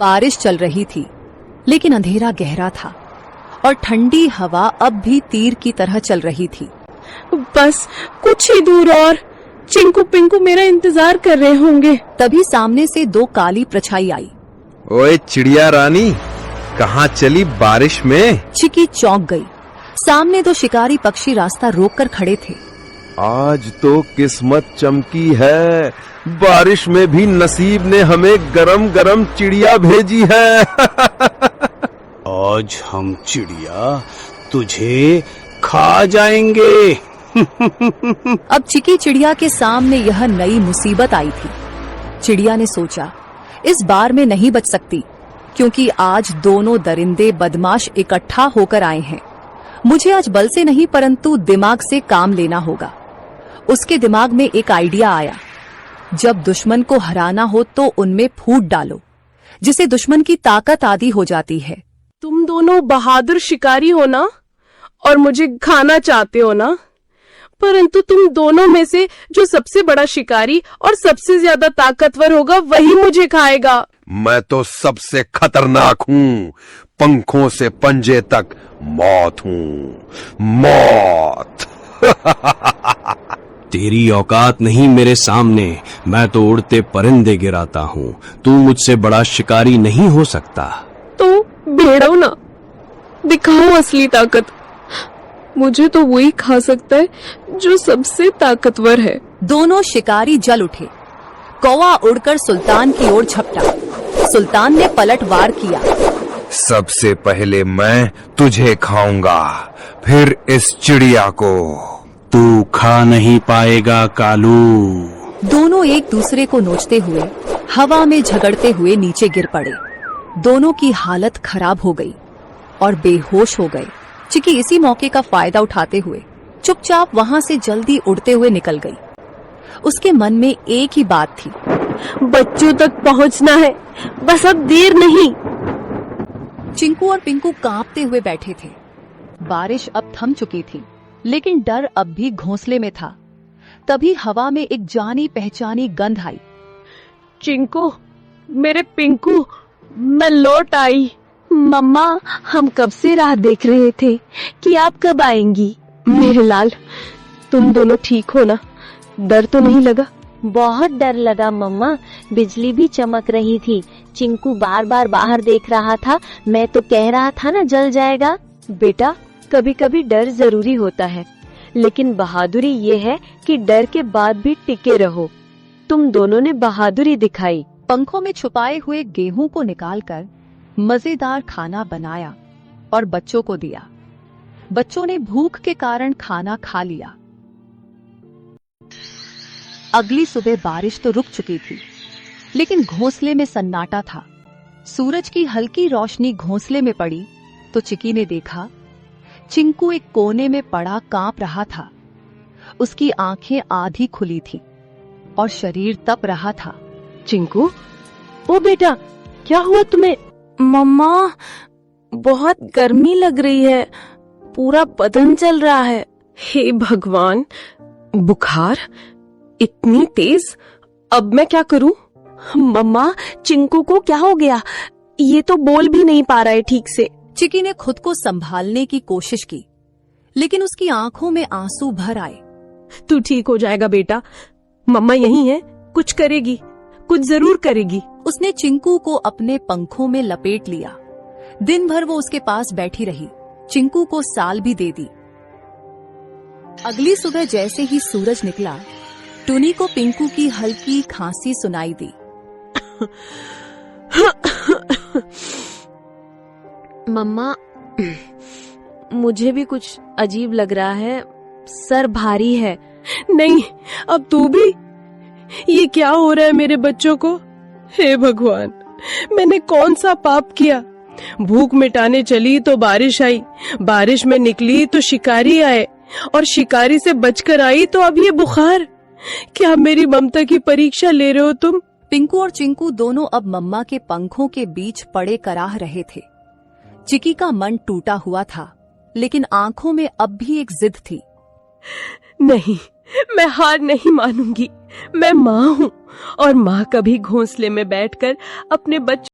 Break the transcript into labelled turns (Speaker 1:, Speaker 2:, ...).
Speaker 1: बारिश चल रही थी, लेकिन अंधेरा गहरा था और ठंडी हवा अब भी तीर की तरह चल रही थी।
Speaker 2: बस कुछ ही दूर और चिंकू पिंकू मेरा इंतजार कर रहे होंगे।
Speaker 1: तभी सामने से दो काली परछाई आई।
Speaker 3: ओए चिड़िया रानी, कहाँ चली बारिश में?
Speaker 1: चिकी चौंक गई। सामने दो शिकारी पक्षी रास्ता रोककर खड़े थे।
Speaker 3: आज तो किस्मत चमकी है, बारिश में भी नसीब ने हमें गरम गरम चिड़िया भेजी है।
Speaker 4: आज हम चिड़िया तुझे खा जाएंगे।
Speaker 1: अब चिकी चिड़िया के सामने यह नई मुसीबत आई थी। चिड़िया ने सोचा, इस बार में नहीं बच सकती, क्योंकि आज दोनों दरिंदे बदमाश इकट्ठा होकर आए हैं। मुझे आज बल से नहीं परंतु दिमाग से काम लेना होगा। उसके दिमाग में एक आइडिया आया। जब दुश्मन को हराना हो तो उनमें फूट डालो, जिसे दुश्मन की ताकत आदि हो जाती है।
Speaker 2: तुम दोनों बहादुर शिकारी हो ना, और मुझे खाना चाहते हो ना, परंतु तुम दोनों में से जो सबसे बड़ा शिकारी और सबसे ज्यादा ताकतवर होगा वही मुझे खाएगा।
Speaker 3: मैं तो सबसे खतरनाक हूँ, पंखों से पंजे तक मौत हूँ, मौत।
Speaker 4: तेरी औकात नहीं मेरे सामने, मैं तो उड़ते परिंदे गिराता हूँ। तू मुझसे बड़ा शिकारी नहीं हो सकता।
Speaker 2: तो भेड़ो ना, दिखाओ असली ताकत। मुझे तो वही खा सकता है जो सबसे ताकतवर है।
Speaker 1: दोनों शिकारी जल उठे। कौवा उड़कर सुल्तान की ओर झपटा। सुल्तान ने पलटवार किया।
Speaker 3: सबसे पहले मैं तुझे खाऊंगा, फिर इस चिड़िया को।
Speaker 4: तू खा नहीं पाएगा कालू।
Speaker 1: दोनों एक दूसरे को नोचते हुए हवा में झगड़ते हुए नीचे गिर पड़े। दोनों की हालत खराब हो गई और बेहोश हो गए। चिकी इसी मौके का फायदा उठाते हुए चुपचाप वहां से जल्दी उड़ते हुए निकल गई। उसके मन में एक ही बात थी,
Speaker 2: बच्चों तक पहुंचना है, बस अब देर नहीं।
Speaker 1: चिंकू और पिंकू कांपते हुए बैठे थे। बारिश अब थम चुकी थी, लेकिन डर अब भी घोंसले में था। तभी हवा में एक जानी पहचानी गंध आई।
Speaker 2: चिंकू, मेरे पिंकू, मैं लौट आई।
Speaker 5: मम्मा, हम कब से राह देख रहे थे कि आप कब आएंगी।
Speaker 2: मेरे लाल, तुम दोनों ठीक हो ना? डर तो नहीं लगा?
Speaker 5: बहुत डर लगा मम्मा, बिजली भी चमक रही थी। चिंकू बार बार बाहर देख रहा था। मैं तो कह रहा था ना जल जाएगा।
Speaker 6: बेटा, कभी कभी डर जरूरी होता है, लेकिन बहादुरी ये है कि डर के बाद भी टिके रहो। तुम दोनों ने बहादुरी दिखाई।
Speaker 1: पंखों में छुपाए हुए गेहूं को निकालकर मजेदार खाना बनाया और बच्चों को दिया। बच्चों ने भूख के कारण खाना खा लिया। अगली सुबह बारिश तो रुक चुकी थी, लेकिन घोंसले में सन्नाटा था। सूरज की हल्की रोशनी घोंसले में पड़ी तो चिकी ने देखा, चिंकू एक कोने में पड़ा कांप रहा था। उसकी आंखें आधी खुली थी और शरीर तप रहा था।
Speaker 2: चिंकू, ओ बेटा, क्या हुआ तुम्हें?
Speaker 5: मम्मा, बहुत गर्मी लग रही है, पूरा बदन जल रहा है।
Speaker 2: हे भगवान, बुखार इतनी तेज, अब मैं क्या करूं?
Speaker 5: मम्मा, चिंकू को क्या हो गया? ये तो बोल भी नहीं पा रहा है ठीक से।
Speaker 1: चिकी ने खुद को संभालने की कोशिश की, लेकिन उसकी आंखों में आंसू भर आए।
Speaker 2: तू ठीक हो जाएगा बेटा, मम्मा यही है, कुछ करेगी, कुछ जरूर करेगी।
Speaker 1: उसने चिंकू को अपने पंखों में लपेट लिया। दिन भर वो उसके पास बैठी रही, चिंकू को साल भी दे दी। अगली सुबह जैसे ही सूरज निकला, टुनी को पिंकू की हल्की खांसी सुनाई दी।
Speaker 5: मम्मा, मुझे भी कुछ अजीब लग रहा है, सर भारी है।
Speaker 2: नहीं, अब तू भी? ये क्या हो रहा है मेरे बच्चों को? हे भगवान, मैंने कौन सा पाप किया? भूख मिटाने चली तो बारिश आई, बारिश में निकली तो शिकारी आए, और शिकारी से बचकर आई तो अब ये बुखार। क्या मेरी ममता की परीक्षा ले रहे हो तुम?
Speaker 1: पिंकू और चिंकू दोनों अब मम्मा के पंखों के बीच पड़े कराह रहे थे। चिकी का मन टूटा हुआ था, लेकिन आंखों में अब भी एक जिद थी।
Speaker 2: नहीं, मैं हार नहीं मानूंगी। मैं माँ हूँ, और माँ कभी घोंसले में बैठकर अपने बच्चों